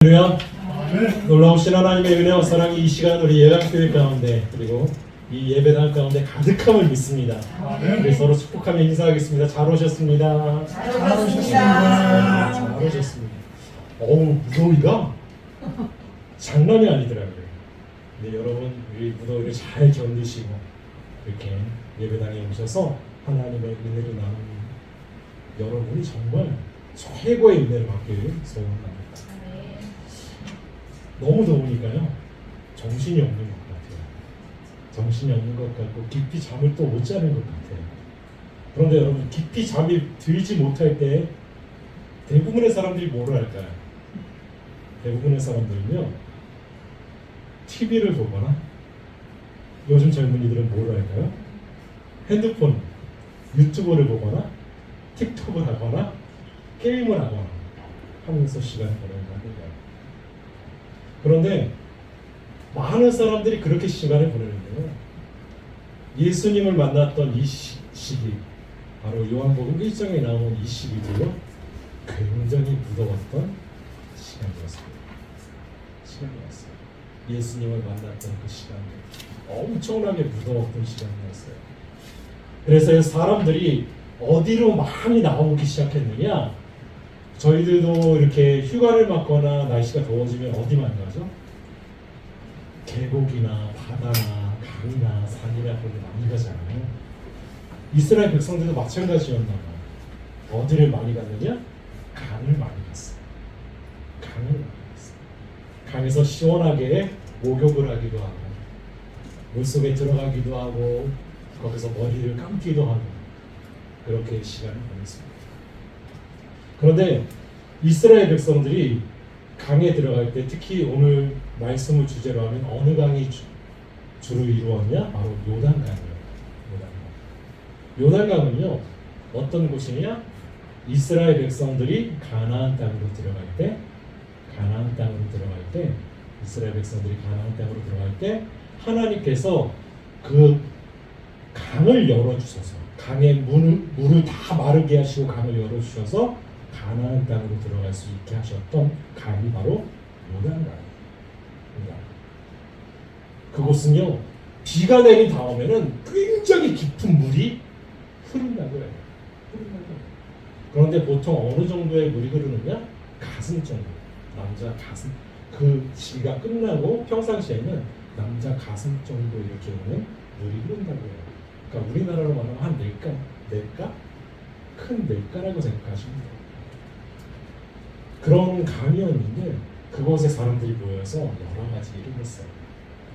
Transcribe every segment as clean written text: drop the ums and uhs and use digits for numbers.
할렐루야. 놀라우신 하나님의 은혜와 사랑이 이 시간 우리 예배교회 가운데 그리고 이 예배당 가운데 가득함을 믿습니다. 우리 서로 축복하며 인사하겠습니다. 잘 오셨습니다. 잘 오셨습니다. 잘 오셨습니다. 어우, 무더위가 장난이 아니더라고요. 근데 여러분 우리 무더위를 잘 견디시고 이렇게 예배당에 오셔서 하나님의 은혜를 나누는 여러분이 정말 최고의 은혜를 받기를 소원합니다. 너무 더우니까요 정신이 없는 것 같아요. 정신이 없는 것 같고 깊이 잠을 또 못 자는 것 같아요. 그런데 여러분 깊이 잠이 들지 못할 때 대부분의 사람들이 뭐를 할까요? 대부분의 사람들은요 TV를 보거나 요즘 젊은이들은 뭐를 할까요? 핸드폰, 유튜브를 보거나 틱톡을 하거나 게임을 하거나 하면서 시간을 보내는 겁니다. 그런데 많은 사람들이 그렇게 시간을 보내는데요. 예수님을 만났던 이 시기, 바로 요한복음 1장에 나오는 이 시기도요. 굉장히 무더웠던 시간이었습니다. 예수님을 만났던 그 시간이 엄청나게 무더웠던 시간이었어요. 그래서 사람들이 어디로 많이 나오기 시작했느냐? 저희들도 이렇게 휴가를 맞거나 날씨가 더워지면 어디 많이 가죠? 계곡이나 바다나 강이나 산이나 그런 데 많이 가잖아요. 이스라엘 백성들도 마찬가지였나 봐요. 어디를 많이 갔느냐? 강을 많이 갔어요. 강에서 시원하게 목욕을 하기도 하고 물속에 들어가기도 하고 거기서 머리를 감기도 하고 그렇게 시간을 보냈습니다. 그런데 이스라엘 백성들이 강에 들어갈 때 특히 오늘 말씀을 주제로 하면 어느 강이 주로 이루었냐? 바로 요단강이에요. 요단강은요 어떤 곳이냐? 이스라엘 백성들이 가나안 땅으로 들어갈 때 이스라엘 백성들이 가나안 땅으로 들어갈 때 하나님께서 그 강을 열어주셔서 강의 물을 다 마르게 하시고 강을 열어주셔서 가나안 땅으로 들어갈 수 있게 하셨던 강이 바로 요단강입니다. 그곳은요 비가 내린 다음에는 굉장히 깊은 물이 흐른다고 해요. 그런데 보통 어느 정도의 물이 흐르느냐? 가슴 정도. 남자 가슴. 그 시기가 끝나고 평상시에는 남자 가슴 정도 이렇게 오는 물이 흐른다고 해요. 그러니까 우리나라로 말하면 한 넷가? 큰 넷가라고 생각하시면 돼요. 그런 강이었는데 그곳에 사람들이 모여서 여러 가지 일을 했어요.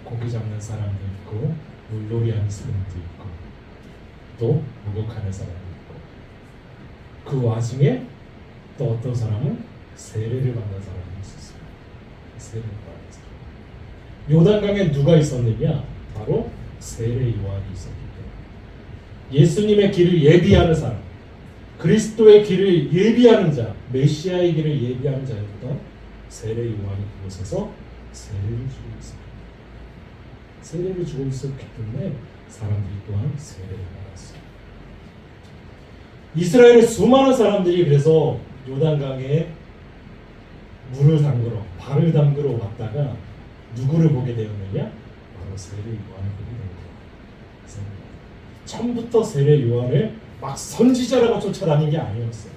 고기 잡는 사람도 있고 물놀이 하는 사람도 있고 또 목욕하는 사람도 있고 그 와중에 또 어떤 사람은 세례를 받는 사람이 있었어요. 세례를 받는 사람. 요단강에 누가 있었느냐? 바로 세례 요한이 있었기 때문에 예수님의 길을 예비하는 사람, 그리스도의 길을 예비하는 자, 메시아의 길을 예비하는 자였던 세례 요한이 그곳에서 세례를 주고 있습니다. 세례를 주고 있었기 때문에 사람들이 또한 세례를 받았어요. 이스라엘의 수많은 사람들이 그래서 요단강에 물을 담그러, 발을 담그러 왔다가 누구를 보게 되었느냐? 바로 세례 요한을 보게 되었어요. 처음부터 세례 요한을 막 선지자라고 쫓아다닌 게 아니었어요.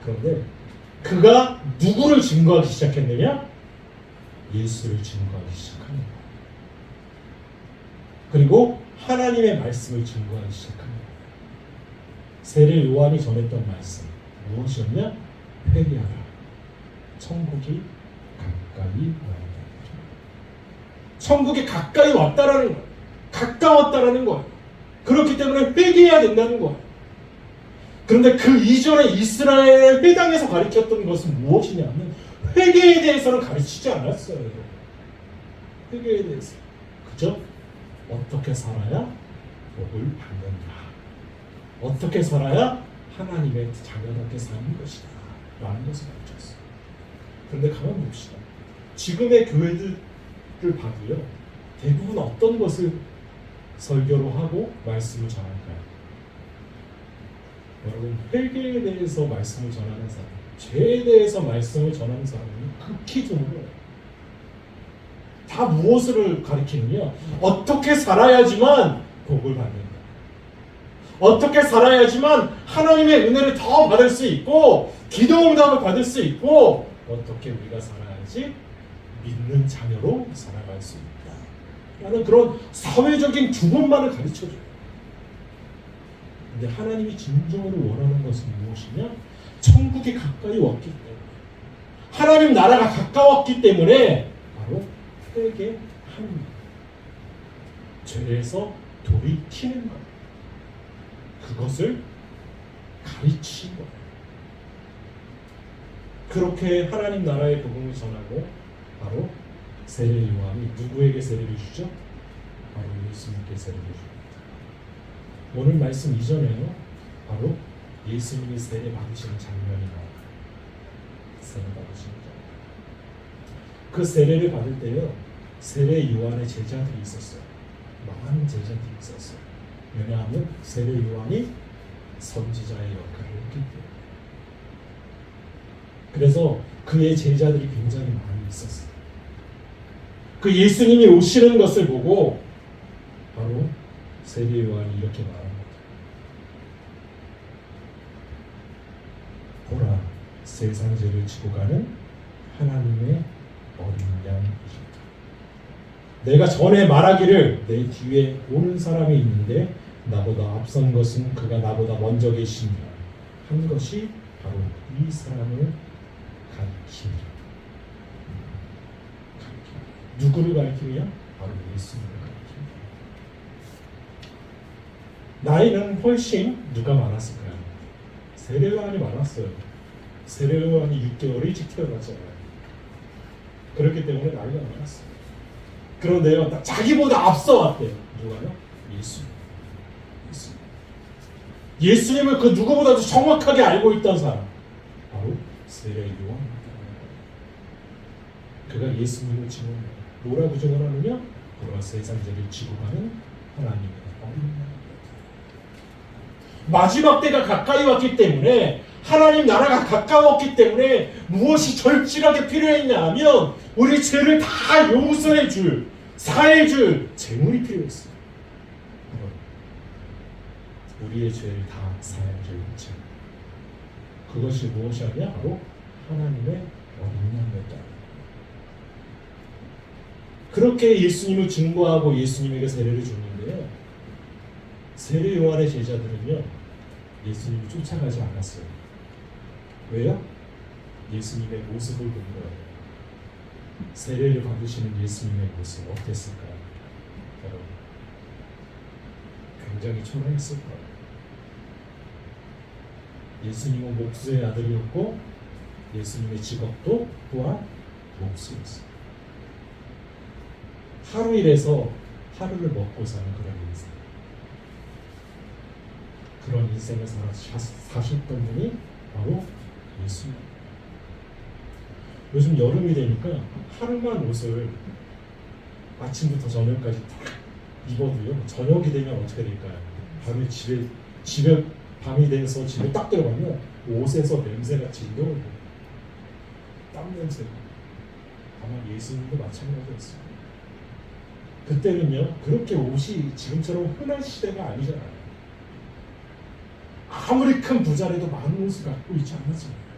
그런데 그가 누구를 증거하기 시작했느냐? 예수를 증거하기 시작합니다. 그리고 하나님의 말씀을 증거하기 시작합니다. 세례 요한이 전했던 말씀 무엇이었냐? 회개하라. 천국이 가까이 왔다. 천국이 가까이 왔다라는 거예요. 가까웠다라는 거예요. 그렇기 때문에 회개해야 된다는 거예요. 그런데 그 이전에 이스라엘 회당에서 가르쳤던 것은 무엇이냐면 회개에 대해서는 가르치지 않았어요. 회개에 대해서 그저 어떻게 살아야 복을 받는다. 어떻게 살아야 하나님의 자녀답게 사는 것이다 라는 것을 가르쳤어요. 그런데 가만 봅시다. 지금의 교회들을 봐도요 대부분 어떤 것을 설교로 하고 말씀을 전할까요? 여러분 회개에 대해서 말씀을 전하는 사람 죄에 대해서 말씀을 전하는 사람은 극히 드물어요. 다 무엇을 가리키느냐? 어떻게 살아야지만 복을 받는다. 어떻게 살아야지만 하나님의 은혜를 더 받을 수 있고 기도 응답을 받을 수 있고 어떻게 우리가 살아야지 믿는 자녀로 살아갈 수 있다 라는 그런 사회적인 규범만을 가르쳐줘요. 근데 하나님이 진정으로 원하는 것은 무엇이냐? 천국이 가까이 왔기 때문에, 하나님 나라가 가까웠기 때문에 바로 회개합니다. 죄에서 돌이키는 것, 그것을 가르치는 거예요. 그렇게 하나님 나라의 복음을 전하고 바로 세례 요한이 누구에게 세례를 주죠? 바로 예수님께 세례를 줍니다. 오늘 말씀 이전에요, 바로 예수님이 세례 받으시는 장면이 나와요. 세례 받으시는 장면. 그 세례를 받을 때요, 세례 요한의 제자들이 있었어요. 많은 제자들이 있었어요. 왜냐하면 세례 요한이 선지자의 역할을 했기 때문에. 그래서 그의 제자들이 굉장히 많이 있었어요. 그 예수님이 오시는 것을 보고 바로 세례 요한이 이렇게 말합니다. 보라, 세상 죄를 지고 가는 하나님의 어린 양이시다. 내가 전에 말하기를 내 뒤에 오는 사람이 있는데 나보다 앞선 것은 그가 나보다 먼저 계시니라 한 것이 바로 이 사람을 가리킵니다. 누구를 가리키냐? 바로 예수님을 가리킵니다. 나이는 훨씬 누가 많았을까요? 세례 요한이 많았어요. 세례 요한이 6개월 일찍 태어났잖아요. 그렇기 때문에 나이가 많았어요. 그런데요, 자기보다 앞서 왔대요. 누가요? 예수님을 그 누구보다도 정확하게 알고 있던 사람, 바로 세례 요한입니다. 그가 예수님을 증언해요. 뭐라고 증언하느냐? 그가 세상 죄를 지고 가는 하나님의 어린 양. 마지막 때가 가까이 왔기 때문에, 하나님 나라가 가까웠기 때문에 무엇이 절실하게 필요했냐 하면 우리 죄를 다 용서해 줄, 사해 줄 재물이 필요했어요. 우리의 죄를 다 사해 줄 재. 그것이 무엇이었냐? 바로 하나님의 어린 양이었다. 그렇게 예수님을 증거하고 예수님에게 세례를 줬는데요, 세례 요한의 제자들은요, 예수님을 쫓아가지 않았어요. 왜요? 예수님의 모습을 본 거예요. 세례를 받으시는 예수님의 모습 어땠을까요? 여러분, 굉장히 초라했을 거예요. 예수님은 목수의 아들이었고 예수님의 직업도 또한 목수였어요. 하루 일해서 하루를 먹고 사는 그런 인생, 그런 인생을 사셨던 분이 바로 예수님. 요즘 여름이 되니까 하루만 옷을 아침부터 저녁까지 딱 입어도요, 저녁이 되면 어떻게 될까요? 밤에 집에 밤이 돼서 집에 딱 들어가면 옷에서 냄새가 진동을 해요. 땀 냄새. 아마 예수님도 마찬가지였어요. 그때는요, 그렇게 옷이 지금처럼 흔한 시대가 아니잖아요. 아무리 큰 부자라도 많은 옷을 갖고 있지 않았잖아요.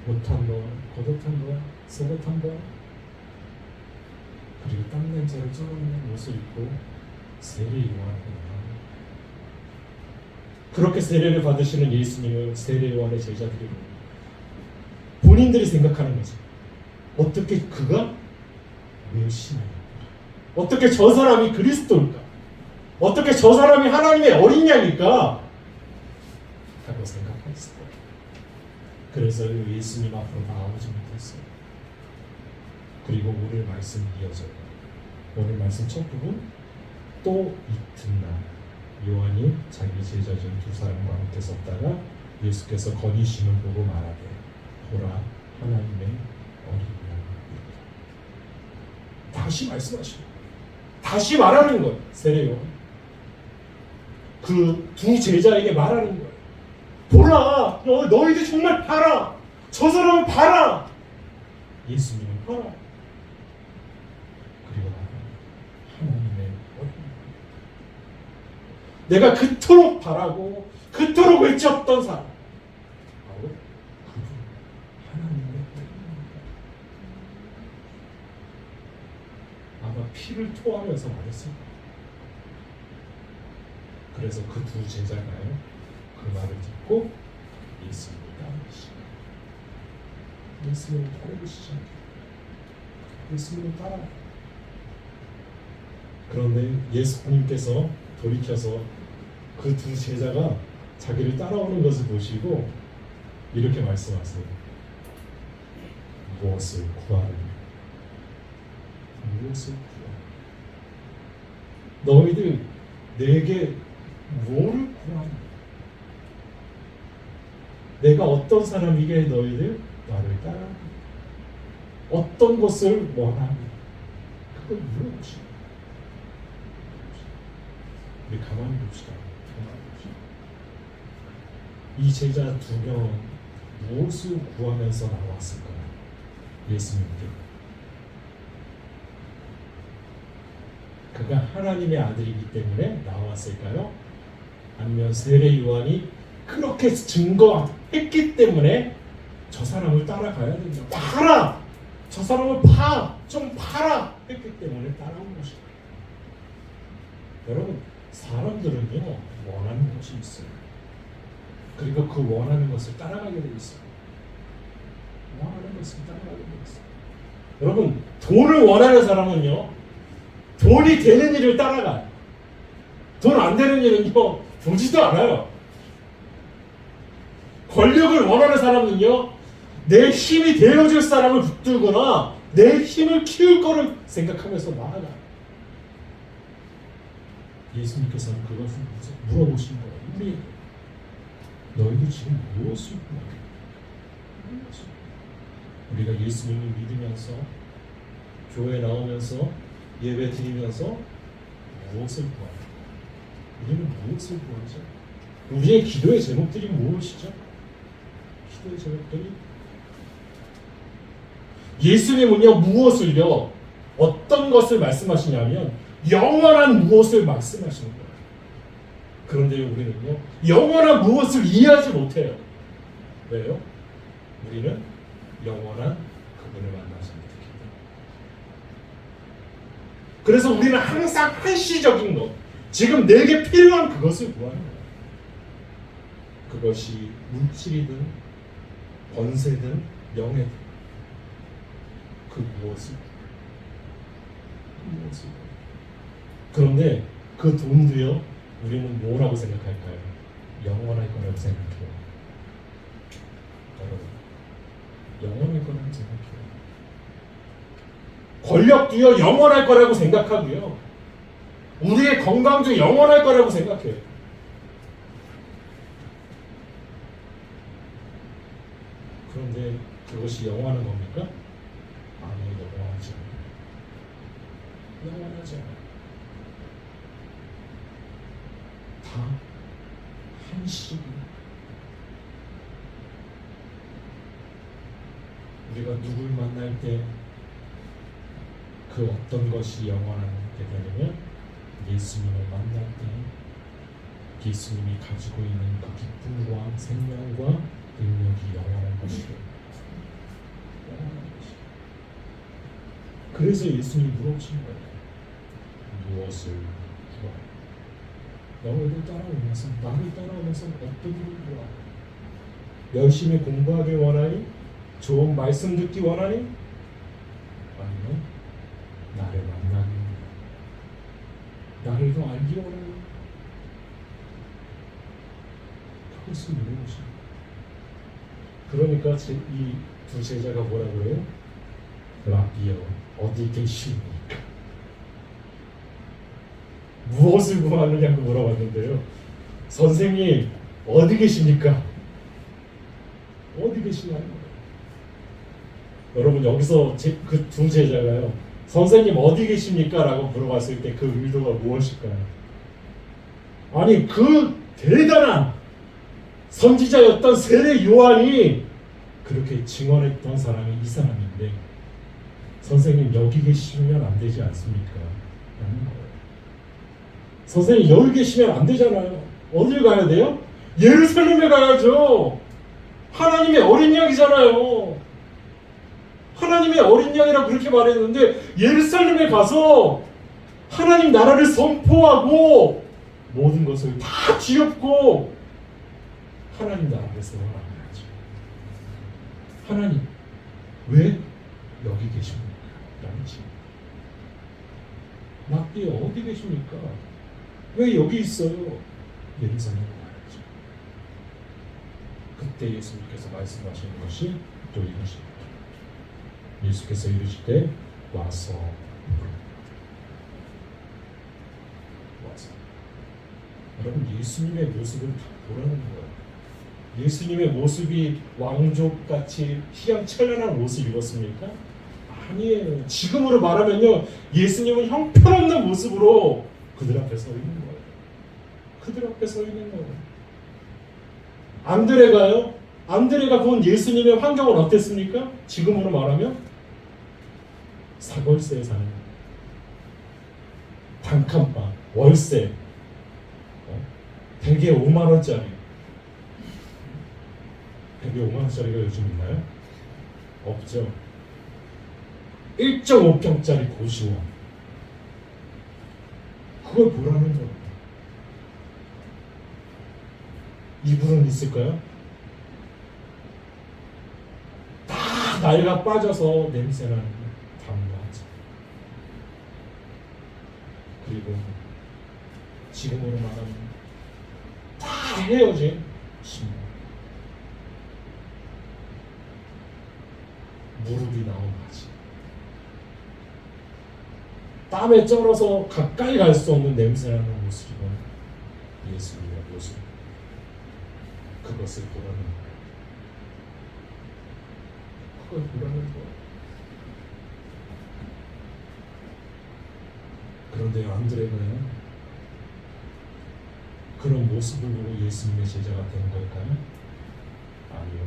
옷 한 번, 겉옷 한 번, 속옷 한 번, 그리고 땀 냄새를 쩔어내는 옷을 입고 세례 요한을, 그렇게 세례를 받으시는 예수님을 세례 요한의 제자들이 본인들이 생각하는 거죠. 어떻게 그가 메시아일까? 어떻게 저 사람이 그리스도일까? 어떻게 저 사람이 하나님의 어린 양일까? 하고 생각했을 거예요. 그래서 예수님 앞으로 나오지 못했어요. 그리고 오늘 말씀 이어져요. 오늘 말씀 첫 부분, 또 이튿날 요한이 자기 제자 중 두 사람과 함께 섰다가 예수께서 거니심을 보고 말하되 보라, 하나님의 어린 양이다. 다시 말씀하시고 다시 말하는 거예요. 세례 요한 그 두 제자에게 말하는 거예요. 보라, 너희들 정말 봐라. 저 사람을 봐라. 예수님을 봐라. 그리고 하나님의 어린 내가 그토록 바라고 그토록 외쳤던 사람 바로 그분 하나님의 어린입니다. 아마 피를 토하면서 말했을 거예요. 그래서 그 두 제자가요 그 말을 듣고 예수님을 따르시죠. 예수님을 따르시죠. 예수님을 따라. 그런데 예수님께서 돌이켜서 그 두 제자가 자기를 따라오는 것을 보시고 이렇게 말씀하세요. 무엇을 구하느냐? 무엇을 구하느냐? 너희들 내게 뭐를 구하느냐? 내가 어떤 사람이기에 너희들 나를 따라하느냐? 어떤 것을 원하느냐? 그걸 물어보시오. 우리 가만히 봅시다. 이 제자 두 명은 무엇을 구하면서 나왔을까요? 예수님께. 그가 하나님의 아들이기 때문에 나왔을까요? 아니면 세례 요한이 그렇게 증거했기 때문에 저 사람을 따라가야 된다. 봐라! 저 사람을 봐! 좀 봐라! 했기 때문에 따라온 것이다. 여러분, 사람들은요 원하는 것이 있어요. 그리고 그 원하는 것을 따라가게 돼 있어요. 원하는 것을 따라가게 돼 있어요. 여러분, 돈을 원하는 사람은요 돈이 되는 일을 따라가요. 돈 안 되는 일은요 보지도 않아요. 권력을 원하는 사람은요 내 힘이 되어줄 사람을 붙들거나 내 힘을 키울 거를 생각하면서 나아가요. 예수님께서는 그것을 물어보신 거예요. 우리 너희들 지금 무엇을 구하냐? 우리가 예수님을 믿으면서 교회 나오면서 예배 드리면서 무엇을 구하냐? 우리는 무엇을 구하죠? 우리의 기도의 제목들이 무엇이죠? 기도의 제목들이 예수님은요 무엇을요 어떤 것을 말씀하시냐면 영원한 무엇을 말씀하시는 거예요. 그런데 우리는요 영원한 무엇을 이해하지 못해요. 왜요? 우리는 영원한 그분을 만나지 못합니다. 그래서 우리는 항상 한시적인 것, 지금 내게 필요한 그것을 구하는 거예요. 그것이 물질이든 권세든 명예든 그 무엇을 그런데 그 돈도요 우리는 뭐라고 생각할까요? 영원할 거라고 생각해요. 여러분, 영원할 거라고 생각해요. 권력도요 영원할 거라고 생각하고요 우리의 건강도 영원할 거라고 생각해요. 그런데 그것이 영원한 겁니까? 아니요, 영원하지 않아요. 영원하지 않아요. 다 한시적입니다. 우리가 누굴 만날 때 그 어떤 것이 영원하게 되냐면 예수님을 만날 때 예수님이 가지고 있는 그 기쁨과 생명과 능력이 영원한 것이에요. 그래서 예수님이 물어보신 거예요. 무엇을 구하라? 너희들 따라오면서 나를 따라오면서 어떤 일을 구하라? 열심히 공부하길 원하니? 좋은 말씀 듣기 원하니? 아니면 나를 만나기 원하니? 나를 더 알기 원하니? 그것을 물어보신 거예요. 그러니까 이 두 제자가 뭐라고 해요? 라비여 어디 계십니까? 무엇을 구하느냐고 물어봤는데요. 선생님 어디 계십니까? 어디 계시냐는 거예요. 여러분 여기서 그 두 제자가요. 선생님 어디 계십니까? 라고 물어봤을 때 그 의도가 무엇일까요? 아니 그 대단한 선지자였던 세례 요한이 그렇게 증언했던 사람이 이 사람인데, 선생님 여기 계시면 안 되지 않습니까? 라는 거예요. 선생님 여기 계시면 안 되잖아요. 어딜 가야 돼요? 예루살렘에 가야죠. 하나님의 어린 양이잖아요. 하나님의 어린 양이라고 그렇게 말했는데, 예루살렘에 가서 하나님 나라를 선포하고 모든 것을 다 뒤엎고 하나님 나라를 세워나가야죠. 하나님 왜 여기 계십니까? 라는 질문. 낙비에 어디 계십니까? 왜 여기 있어요? 예루살렘에 가야죠. 그때 예수님께서 말씀하시는 것이 또 이것입니다. 예수께서 이르시되 와서 여러분, 예수님의 모습을 다 보라는 거예요. 예수님의 모습이 왕족같이 희양찬란한 옷을 입었습니까? 아니에요. 지금으로 말하면요, 예수님은 형편없는 모습으로 그들 앞에 서 있는 거예요. 그들 앞에 서 있는 거예요. 안드레가요? 안드레가 본 예수님의 환경은 어땠습니까? 지금으로 말하면 사골세에 사는 단칸방, 월세, 대개 5만 원짜리. 대개 5만 원짜리가 요즘 있나요? 없죠. 1.5평짜리 고시원. 그걸 보라는 거예요. 이분은 있을까요? 다 나이가 빠져서 냄새나는 담요하죠. 그리고 지금으로 말하면 다 헤어진 신부. 무릎이 나온 바지. 땀에 쩔어서 가까이 갈 수 없는 냄새나는 옷을 입은 예수님의 모습. 그것을 보라는 거예요. 그걸 보라는 거예요. 그런데 안드레가요, 그런 모습을 보고 예수님의 제자가 된 걸까요? 아니요.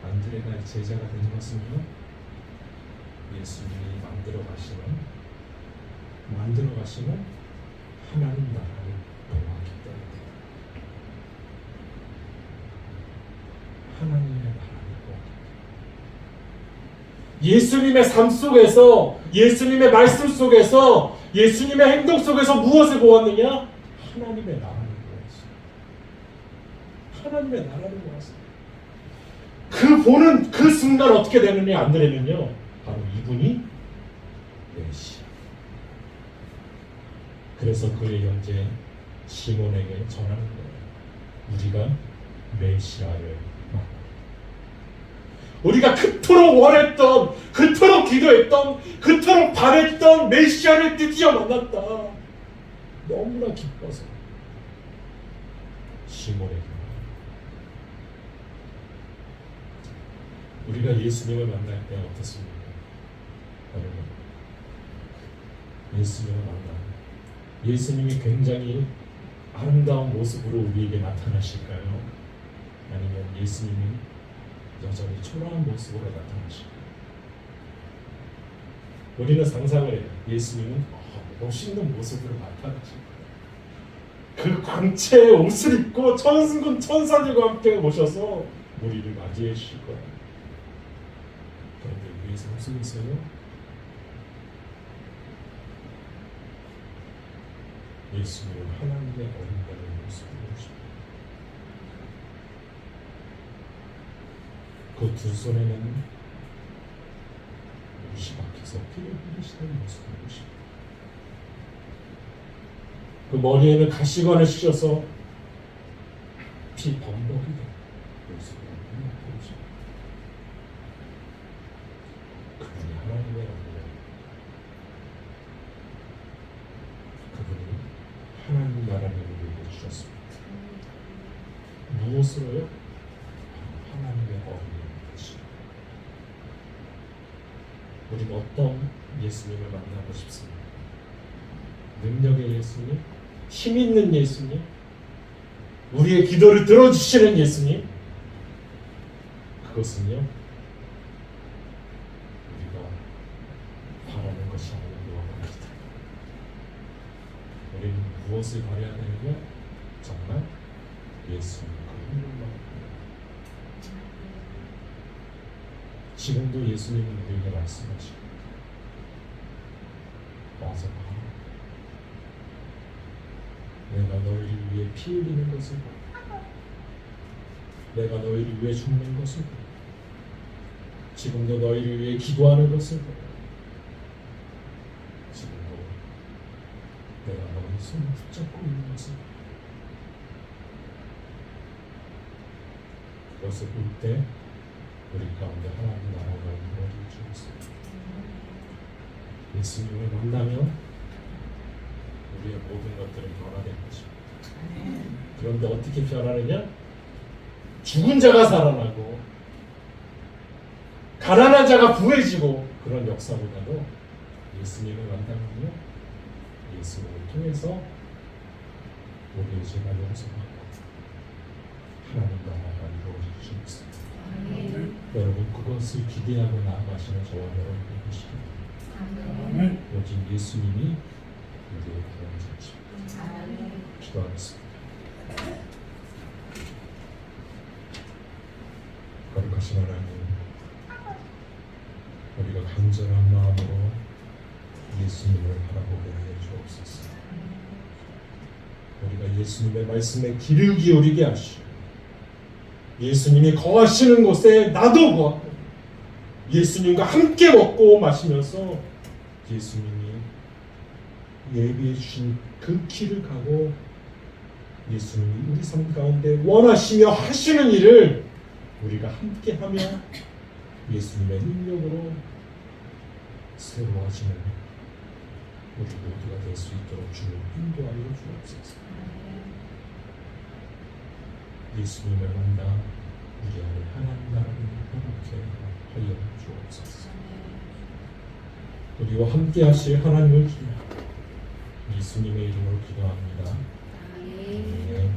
안드레가 제자가 된 것은요, 예수님이 만들어 가시는 하나님 나라를 보았기 때문에. 하나님의 나라를 보았기 때문에. 예수님의 삶 속에서, 예수님의 말씀 속에서, 예수님의 행동 속에서 무엇을 보았느냐? 하나님의 나라를 보았어요. 하나님의 나라를 보았어요. 그 보는 그 순간 어떻게 되느냐? 안드레는요, 바로 이분이 메시아. 그래서 그의 형제 시몬에게 전하는 거예요. 우리가 메시아를 만나. 우리가 그토록 원했던, 그토록 기도했던, 그토록 바랬던 메시아를 드디어 만났다. 너무나 기뻐서 시몬에게. 우리가 예수님을 만날 때 어떻습니까? 여러분, 예수님을 만나면 예수님이 굉장히 아름다운 모습으로 우리에게 나타나실까요? 아니면 예수님이 여전히 초라한 모습으로 나타나실까요? 우리는 상상을 해요. 예수님은 멋있는 모습으로 나타나실 거예요. 그 광채의 옷을 입고 천군 천사들과 함께 모셔서 우리를 맞이해 주실 거예요. 그런데 우리의 삶 속에서요, 예수님은 하나님의 어린다는 모습으로 오십니다. 그 두 손에는 옷이 박혀서 피를 흘리시는 모습으로 오십니다. 그 머리에는 가시관을 씌워서 피 범벅이 된 모습으로 오십니다. 그분이 하나님의 어린다. 그분이 하나님 나라를 우리에게 주셨습니다. 무엇으로요? 하나님의 어린이죠. 우리는 어떤 예수님을 만나고 싶습니까? 능력의 예수님? 힘 있는 예수님? 우리의 기도를 들어주시는 예수님, 그것은요 우리가 바라는 것이 아니라 무엇입니다. 우리는 무엇을 바라야 되느냐? 정말 예수님 그 이름만. 지금도 예수님은 우리에게 말씀하시고 와서 봐. 내가 너희를 위해 피 흘리는 것을 봐. 내가 너희를 위해 죽는 것을 봐. 지금도 너희를 위해 기도하는 것을 봐. 지금도 내가 너희 손을 붙잡고 있는 것을 봐. 그것을 볼 때 우리 가운데 하나님 나라가 이루어질 줄 믿습니다. 예수님을 만나면 우리의 모든 것들은 변화된 것입니다. 그런데 어떻게 변하느냐? 죽은 자가 살아나고 가난한 자가 부해지고 그런 역사보다도 예수님을 만나면요 예수님을 통해서 우리의 죄가 용서받고 하나님 나라가 이루어질 줄 믿습니다. 여러분 그것을 기대하고 나아가시는 저와 여러분이 계시길 오직 예수님이 우리의 구원자이십니다. 기도하겠습니다. 거룩하신 하나님, 우리가 간절한 마음으로 예수님을 바라보게 하여 주옵소서. 우리가 예수님의 말씀에 귀를 기울이게 하시고 예수님이 거하시는 곳에 나도 거하고 예수님과 함께 먹고 마시면서 예수님이 예비해 주신 그 길을 가고 예수님이 우리 삶 가운데 원하시며 하시는 일을 우리가 함께하며 예수님의 능력으로 새로워지는 우리 모두가 될 수 있도록 주님 인도하여 주옵소서. 예수님을 만나 우리 안에 하나님 나라를 회복해 하여 주옵소서. 우리와 함께 하실 하나님을 기대하고 예수님의 이름으로 기도합니다. 아멘.